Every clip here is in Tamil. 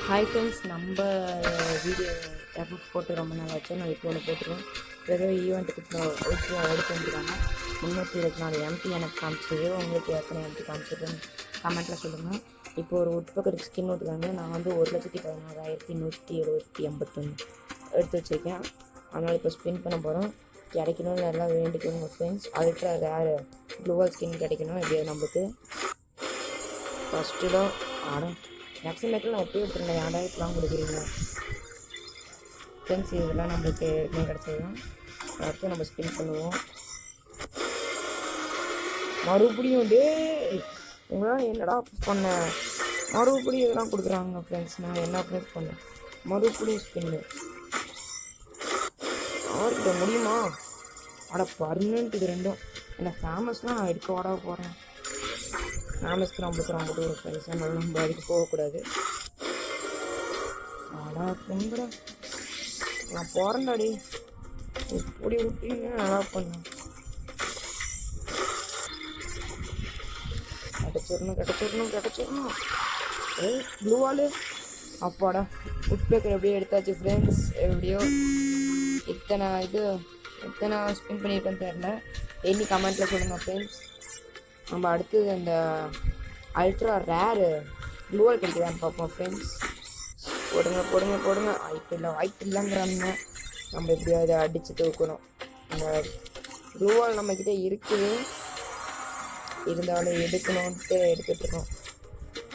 ஹாய் ஃப்ரெண்ட்ஸ், நம்ம வீடியோ எஃபர்ட் போட்டு ரொம்ப நாள் ஆச்சு. நான் இப்போ ஒன்று போட்டுருவோம். ஏதோ ஈவெண்ட்டுக்கு எடுத்து வந்துருக்காங்க. 324 எம்பி எனக்கு காமிச்சது. உங்களுக்கு எத்தனை எம்பி காமிச்சதுன்னு கமெண்ட்டில் சொல்லுங்கள். இப்போ ஒரு உட்பக்கருக்கு ஸ்கின் விட்டுருக்காங்க. நான் வந்து 1,16,181 எடுத்து வச்சுருக்கேன். அதனால் இப்போ ஸ்பின் பண்ண போகிறோம். கிடைக்கணும்னு எல்லாம் வேண்டிக்கோங்க ஃப்ரெண்ட்ஸ். அல்ட்ரா ரேர் க்ளோவல் ஸ்கின் கிடைக்கணும். எப்படியாவது நம்மளுக்கு ஃபஸ்ட்டு தான் மேக்ஸிமேட்டில் நான் எப்பயும் எடுத்துருந்தேன். 2000 கொடுக்குறீங்க ஃப்ரெண்ட்ஸ். இதெல்லாம் நம்மளுக்கு கிடச்சது தான். அடுத்து நம்ம ஸ்பின் பண்ணுவோம். மறுபடியும் உங்களால் என்னடா பண்ணேன், மறுபடியும் இதெல்லாம் கொடுக்குறாங்க ஃப்ரெண்ட்ஸ். நான் என்ன ஃப்ரெண்ட்ஸ் பண்ணேன், மறுபடியும் ஸ்பின்னு அவர்கிட்ட முடியுமா? அட பர்மனெண்ட் இது ரெண்டும் என்ன ஃபேமஸ்லாம் நான் எடுக்க வாட போகிறேன். ஃபேமஸ்க்கு நம்மளுக்கு ரொம்ப தூரம் ஃப்ரெண்ட்ஸ். அதனால நம்ம அதுக்கு போகக்கூடாது. ஆடா கும்பிட நான் போகிறேன்டாடி, இப்படி விட்டீங்க நல்லா பண்ணேன். கிடச்சிடணும். ப்ளூவாலு அப்பாடா உட்பேக்கர் எப்படியோ எடுத்தாச்சு ஃப்ரெண்ட்ஸ். எப்படியோ இத்தனை ஸ்பின் பண்ணியிருக்கேன்னு தெரில. எண்ணி கமெண்ட்டில் சொல்லுங்கள் ஃப்ரெண்ட்ஸ். நம்ம அடுத்து அந்த அல்ட்ரா ரேரு க்ளூவல் கிடைக்குதான்னு பார்ப்போம் ஃப்ரெண்ட்ஸ். போடுங்க. வாய்ப்பு இல்லைங்கிறாங்க. நம்ம எப்படியாவது அடித்து தூக்கணும். இந்த க்ளூவால் நம்மக்கிட்ட இருக்குது, இருந்தாலும் எடுக்கணும்ன்ட்டு எடுத்துகிட்ருக்கோம்.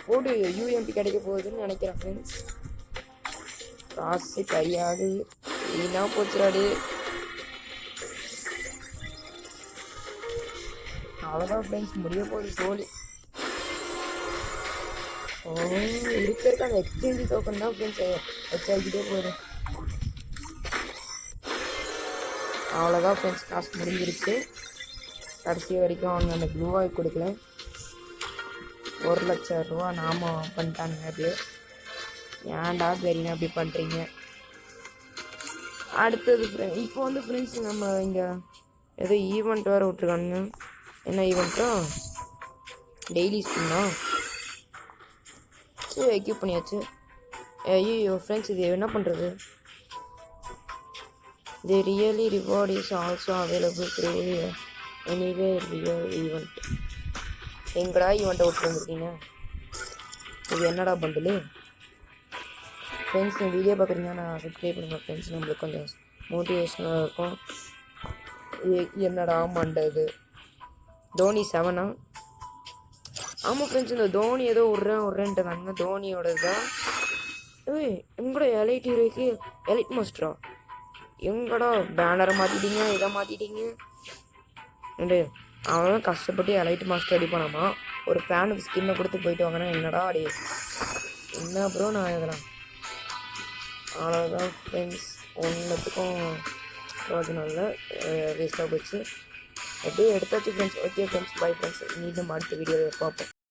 போடு யூஎம்பி கிடைக்க போகுதுன்னு நினைக்கிறேன் ஃப்ரெண்ட்ஸ். காசு கையாகுது, வீணாக போச்சுடாடி. அவ்வளோதான் ஃப்ரெண்ட்ஸ், முடிய போகுது சோழி. இருக்க அந்த எக்ஸ்சேஞ்சு டோக்கன் தான் ஃப்ரெண்ட்ஸ் வச்சாக்கிட்டே போயிடும். அவ்வளோதான் ஃப்ரெண்ட்ஸ், காசு முடிஞ்சிருச்சு. கடைசி வரைக்கும் அவங்க அந்த க்ளூவாய் கொடுக்கல. 1,00,000 ரூபா நாம பண்ணிட்டாங்க. அப்படியே ஏன்டா தெரியுங்க அப்படி பண்ணுறீங்க. அடுத்தது இப்போ வந்து ஃப்ரெண்ட்ஸ் நம்ம இங்கே ஏதோ ஈவெண்ட் வேறு விட்ருக்கானுங்க. என்ன ஈவெண்ட்டோ, டெய்லி ஸ்பின்னா. சரி எக்யூப் பண்ணியாச்சு. ஐயோ ஃப்ரெண்ட்ஸ், இது என்ன பண்ணுறது? The really reward is also available through anyway real event. எங்கடா ஈவெண்ட்டை விட்டு வந்துருக்கீங்க? இது என்னடா பண்டிலு ஃப்ரெண்ட்ஸ்? இந்த வீடியோ பார்க்குறீங்க, நான் சப்ஸ்கிரைப் பண்ணுவேன் ஃப்ரெண்ட்ஸ். நம்மளுக்கு கொஞ்சம் மோட்டிவேஷனாக இருக்கும். என்னடா மண்டது தோனி 7ஆ? ஆமாம் ஃப்ரெண்ட்ஸ், இந்த தோனி ஏதோ விட்றேன்ட்டு தாங்க. தோனியோட தான். எங்கடா எலைட் ஹீரோக்கு எலைட் மாஸ்டரா? எங்கடா பேனரை மாற்றிட்டீங்க, இதை மாற்றிட்டீங்க. அவன் கஷ்டப்பட்டு எலைட் மாஸ்டர் அடிப்பானாமா. ஒரு பேனுக்கு ஸ்கின்னை கொடுத்து போயிட்டு வாங்கினா என்னடா அடி என்ன ப்ரோ நான் இதெல்லாம். அவ்வளோதான் ஃப்ரெண்ட்ஸ், ஒன்றுத்துக்கும் பிரயோஜனம் இல்லை, வேஸ்ட்டாக போச்சு. அப்படியே எடுத்தாச்சு friends. Okay friends, bye friends. மீண்டும் அடுத்த வீடியோவில் பார்ப்போம்.